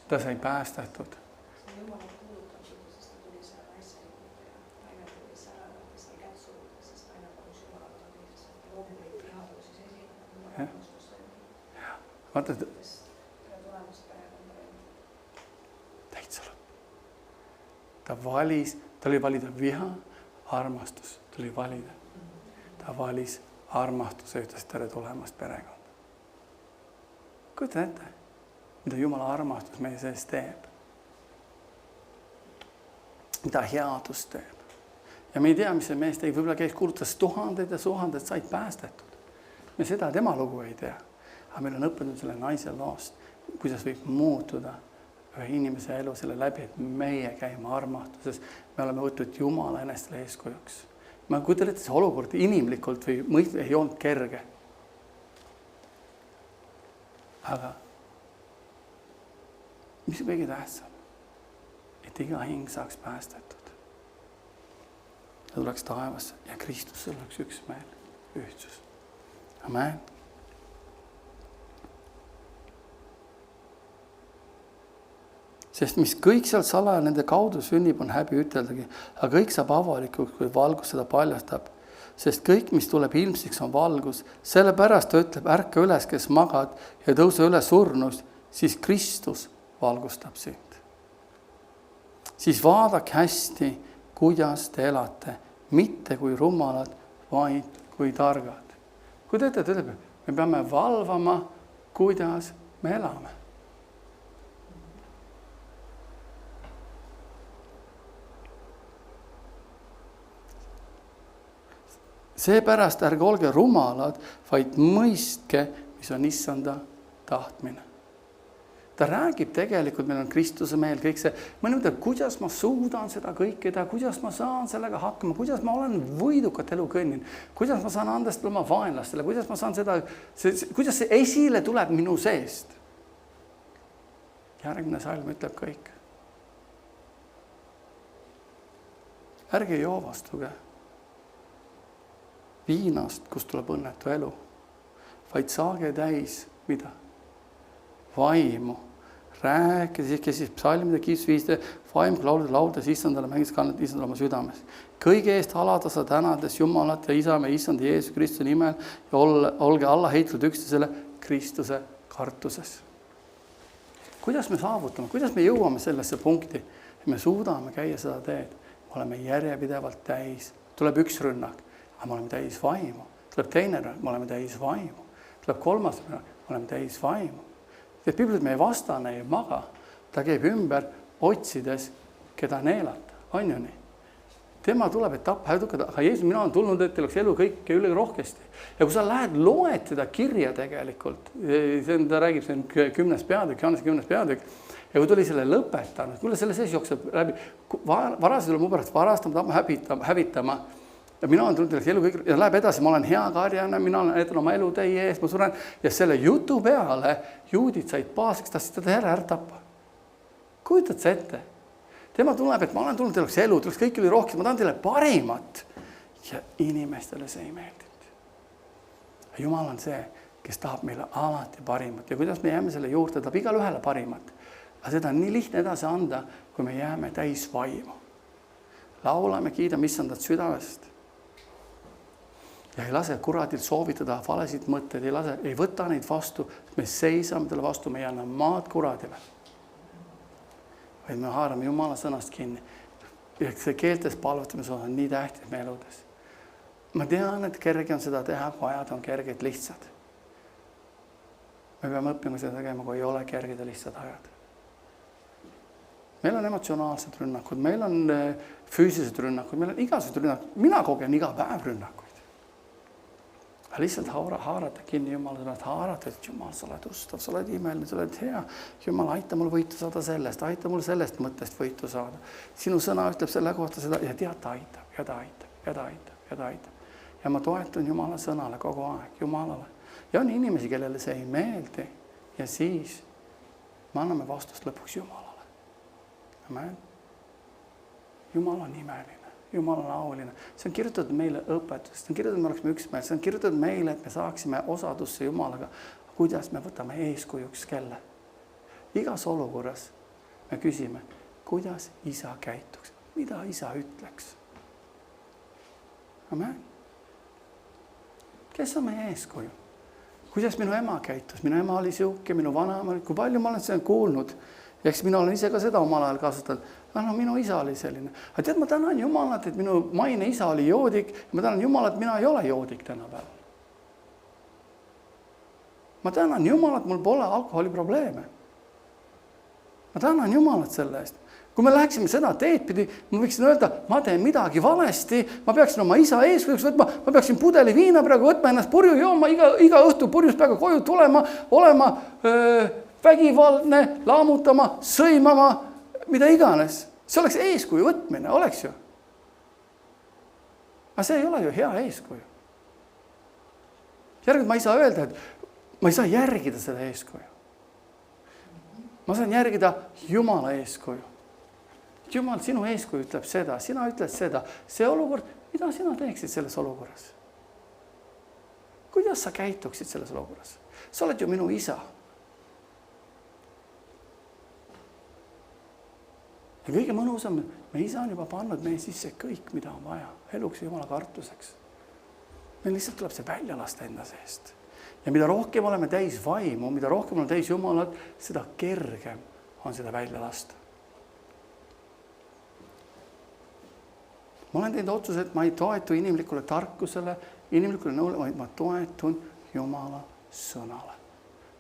Ta sai päästetud. Vaata, täitsa lõpp. Ta oli valida viha, armastus. Ta oli valida. Ta valis armastuse ühtest tere tulemast perekonda. Kujuta ette, mida Jumala armastus meie sees teeb. Mida headus teeb. Ja me ei tea, mis see mees tegi. Võib-olla käis kuulutas tuhanded ja tuhanded said päästetud. Me seda tema lugu ei tea. Aga meil on õppinud selle naise loost, kuidas võib muutuda ühe inimese elu selle läbi, et meie käime armastuses. Me oleme võtnud Jumala enestele eeskujuks. Ma kujutan ette see olukord inimlikult või ei olnud kerge. Aga mis on kõige tähtsam? Et iga hing saaks päästetud. Ta tuleks taevasse ja Kristus oleks üksmeel, ühtsus. Amen. Sest mis kõik seal salaja nende kaudu sünnib, on häbi üteldagi. Aga kõik saab avalikuks, kui valgus seda paljastab. Sest kõik, mis tuleb ilmsiks, on valgus. Sellepärast ta ütleb, ärka üles, kes magad ja tõuse üles surnust, siis Kristus valgustab sind. Siis vaadake hästi, kuidas te elate. Mitte kui rumalad, vaid kui targad. Kui te ütleb, me peame valvama, kuidas me elame. Seepärast ärge olge rumalad, vaid mõistke, mis on issanda tahtmine. Ta räägib tegelikult, meil on Kristuse meel, kõik see. Ma mõtlen, kuidas ma suudan seda kõike teha, kuidas ma saan sellega hakkama, kuidas ma olen võidukat elu kõnnin, kuidas ma saan andestada oma vaenlastele, kuidas ma saan seda, kuidas see esile tuleb minu seest. Järgmine salm ütleb kõik. Ärge joovastuge viinast, kust tuleb õnnetu elu, vaid saage täis, mida? Vaimu. Rääkides, kes siis psalmide, kiitsusviiste, vaim, laudes, issandale mängis kannat, issandale oma südames. Kõige eest haladasa tänades Jumalat ja Isamme, issand Jeesus Kristuse nimel ja olge alla heitnud üksteisele Kristuse kartuses. Kuidas me saavutame, kuidas me jõuame sellesse punkti, et me suudame käia seda teed? Me oleme järjepidevalt täis. Tuleb üks rünnak. Aga me oleme täis vaimu. Tuleb teine rünnak, me oleme täis vaimu. Tuleb kolmas rünnak, me oleme täis vaimu. Piiblis meie vastane ei maga. Ta käib ümber otsides, keda neelata. On ju nii? Tema tuleb, et tappa hädukad. Aga Jeesus, mina olen tulnud, et teil oleks elu kõike üle rohkesti. Ja kui sa lähed, loed seda kirja tegelikult, ta räägib, see on 10. peatükk, Johannese 10. peatükk, ja kui tuli selle lõpetanud, kuule selle sees jookseb läbi, varased tuleb mu pärast varastama, hävitama, ja mina olen tulnud elu kõik, ja läheb edasi, ma olen hea karjana, mina olen oma elu teie ees, ma suren, ja selle jutu peale juudid said paaseks, tahtsid teda ära tappa. Kujutad sa ette? Tema tuleb, et ma olen tulnud, teil oleks elu, teil oleks kõik üle rohkem, ma tahan teile parimat. Ja inimestele see ei meeldinud. Jumal on see, kes tahab meile alati parimat. Ja kuidas me jääme selle juurde, tahab igal ühele parimat. Aga seda on nii lihtne edasi anda, kui me jääme täis vaimu. Laulame, kiidame issandat südamest. Ja ei lase kuradil soovitada valesid mõtteid, ei võta neid vastu, me seisame talle vastu, me ei anna maad kuradile. Vaid me haarame Jumala sõnast kinni. Ja see keeltes palvetamise on nii tähtis meie eludes. Ma tean, et kerge on seda teha, kui ajad on kerged lihtsad. Me peame õppima seda tegema, kui ei ole kerged ja lihtsad ajad. meil on emotsionaalsed rünnakud, meil on füüsilised rünnakud, meil on igasugused rünnakud. Mina kogen iga päev rünnakuid. Lihtsalt haarata kinni Jumala sõnad, haarata, et Jumal, sa oled ustav, sa oled imeline, sa oled hea. Jumal, aita mul võitu saada sellest, aita mul sellest mõttest võitu saada. Sinu sõna ütleb selle kohta seda ja tead, ta aitab ja ta aitab ja ta aitab ja ta aitab. Ja ma toetun Jumala sõnale kogu aeg, Jumalale. Ja on inimesi, kellele see ei meeldi ja siis me anname vastust lõpuks Jumalale. Amen. Jumal on imeline. Jumal on auline. See on kirjutatud meile õpetusest, see on kirjutatud, me oleksime üksmeel, see on kirjutatud meile, et me saaksime osadusse Jumalaga, kuidas me võtame eeskujuks kelle. Igas olukorras me küsime, kuidas isa käituks, mida isa ütleks. Amen. Kes on meie eeskuju? Kuidas minu ema käitus? Minu ema oli siuke, minu vanaema, kui palju ma olen seda kuulnud. Ja eks mina olen ise ka seda omal ajal kasutanud. No, minu isa oli selline. Aga tead, ma tänan Jumalat, et minu maine isa oli joodik. Ma tänan Jumalat, et mina ei ole joodik tänapäeval. Ma tänan Jumalat, mul pole alkoholiprobleeme. Ma tänan Jumalat selle eest. Kui me läheksime seda teed pidi, ma võiksin öelda, ma teen midagi valesti, ma peaksin oma isa eeskujuks võtma, ma peaksin pudeli viina praegu võtma, ennast purju jooma, iga õhtu purjus peaga koju tulema, olema vägivaldne, laamutama, sõimama, mida iganes. See oleks eeskuju võtmine, oleks ju. Aga see ei ole ju hea eeskuju. Järgmine ma ei saa öelda, et ma ei saa järgida seda eeskuju. Ma saan järgida Jumala eeskuju. Jumal, sinu eeskuju ütleb seda, sina ütled seda. See olukord, mida sina teeksid selles olukorras? Kuidas sa käituksid selles olukorras? Sa oled ju minu isa. Ja kõige mõnusam, me isa on juba pannud meie sisse kõik, mida on vaja. Eluks Jumala kartuseks. Meil lihtsalt tuleb see välja lasta enda seest. Ja mida rohkem oleme täis vaimu, mida rohkem oleme täis Jumalat, seda kergem on seda välja lasta. Ma olen teinud otsuse, et ma ei toetu inimlikule tarkusele, inimlikule nõule, vaid ma toetun Jumala sõnale.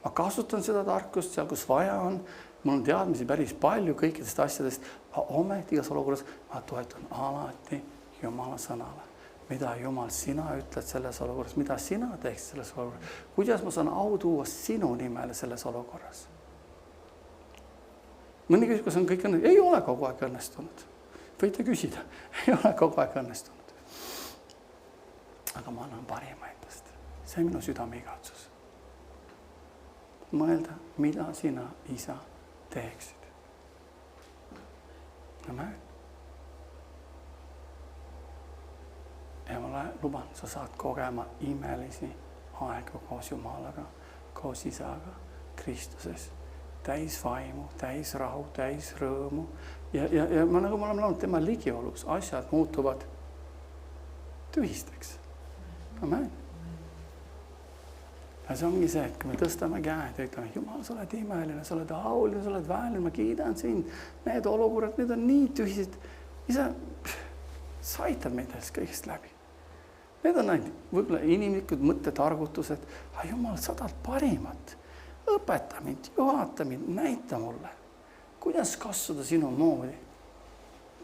Ma kasutan seda tarkust seal, kus vaja on. Mul on teadmisi päris palju kõikidest asjadest, aga ometi igas olukorras ma toetun alati Jumala sõnale. Mida Jumal, sina ütled selles olukorras, mida sina teeksid selles olukorras, kuidas ma saan au tuua sinu nimele selles olukorras. Mõni küsimus, kas on kõik õnnestunud? Ei ole kogu aeg õnnestunud. Võite küsida, ei ole kogu aeg õnnestunud. Aga ma annan parima endast. See on minu südame igatsus. Mõelda, mida sina, isa, teeksid. Amen. Ja ma luban, sa saad kogema imelisi aegu koos Jumalaga, koos isaga, Kristuses. Täis vaimu, täis rahu, täis rõõmu. Ja ma nagu me oleme laulnud tema ligiolus, asjad muutuvad tühisteks. Amen. Ja see ongi see, et kui me tõstame käed ja ütleme, Jumal, sa oled imeline, sa oled auline, sa oled väeline, ma kiidan sind. Need olukorrad, need on nii tühised. Isa, sa aitad meid kõigest läbi. Need on ainult võib-olla inimlikud mõttetargutused. Aga Jumal, sa tahad parimat. Õpeta mind, juhata mind, näita mulle. Kuidas kasvada sinu moodi?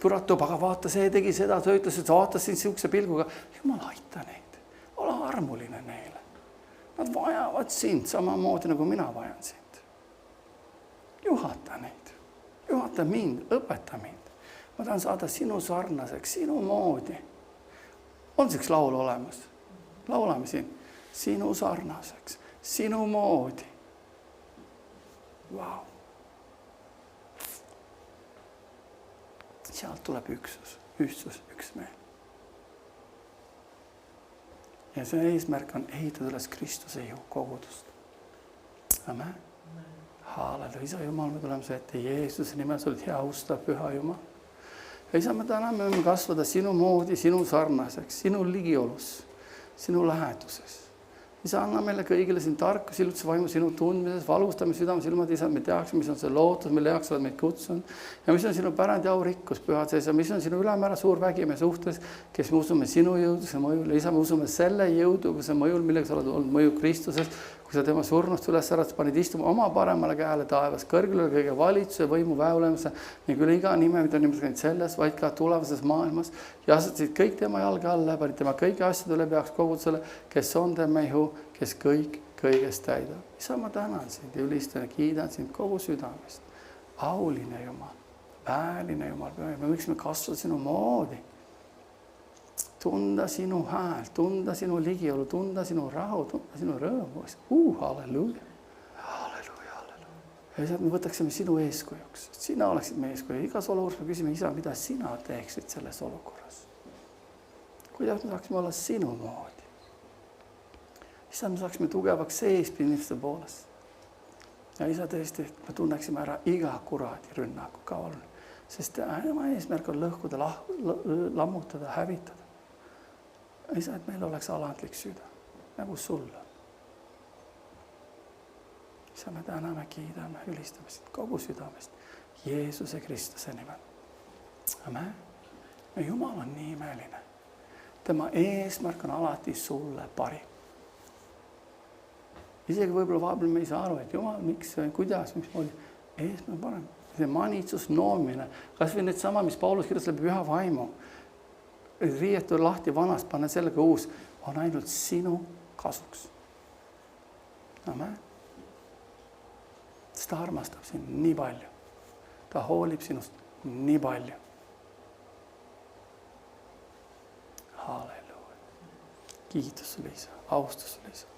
Kurat toob, aga vaata, see tegi seda, sa ütles, et sa vaatas sind siukse pilguga. Jumal, aita neid. Ole armuline neile. Nad vajavad sind samamoodi, nagu mina vajan sind. Juhata neid. Juhata mind, õpeta mind. Ma tahan saada sinu sarnaseks, sinu moodi. On see üks laul olemas? Laulame siin. Sinu sarnaseks, sinu moodi. Vau. Sealt tuleb üksus, üksmeel. Ja see eesmärk on ehitada üles Kristuse kogudust. Amen. Halleluja. Isa Jumal, me tuleme see ette Jeesuse nimel, sa oled hea, ustav, püha Jumal. Ja isa, me täname kasvada sinu moodi, sinu sarnaseks, sinu ligiolus, sinu läheduses. Isa, anna meile kõigile siin tarkus, ilutse vaimu sinu tundmises, valustame südames ilmad, isa, me teaksime, mis on see lootus, mille jaoks oled meid kutsunud. Ja mis on sinu pärand ja aurikkus, pühad sees, ja mis on sinu ülemäära suur vägi meie suhtes, kes me usume sinu jõuduse mõjul. Isa, me usume selle jõuduse mõjul, millega sa oled olnud mõju Kristuses, kui kui sa tema surnust üles äratas, panid istuma oma paremale käele taevas, kõrgele kõige valitsuse, võimu, väeolemuse ning üle iga nime, mida nimetas käinud selles, vaid ka tulevases maailmas ja asetasid kõik tema jalge alla, panid tema kõigi asjade üle peaks kogudusele, kes on tema ihu, kes kõik kõigest täidab. Isa, ma tänan sind ja ülistan ja kiidan sind kogu südamest. Auline Jumal, vääline Jumal, me võiksime kasvada sinu moodi. Tunda sinu hääl, tunda sinu ligiolu, tunda sinu rahu, tunda sinu rõõmu. Halleluuja. Halleluuja, halleluuja. Ja sealt me võtaksime sinu eeskujuks. Sina oleksid meie eeskuju. Igas olukorras me küsime, Isa, mida sina teeksid selles olukorras? Kuidas me saaksime olla sinu moodi? Isa, me saaksime tugevaks eespinnimise poolest. Ja Isa, tõesti, me tunneksime ära iga kuradi rünnaku kavalune. Sest tema eesmärk on lõhkuda, lammutada, hävitada. Isa, et meil oleks alandlik süda, nagu sul on. Isa, me täname, kiidame, ülistame sind kogu südamest Jeesuse Kristuse nimel. Amen. Jumal on nii imeline. Tema eesmärk on alati sulle parim. Isegi võib-olla vahepeal me ei saa aru, et Jumal, miks, kuidas, miks oli eesmärk parem. See manitsus, noomine, kas või nüüd sama, mis Paulus kirjas läbi püha vaimu. Riietu lahti vanast, pane sellega uus, on ainult sinu kasuks. Amen. Ta armastab sind nii palju. Ta hoolib sinust nii palju. Halleluuja. Kiitus sulle, Isa. Austus sulle, Isa.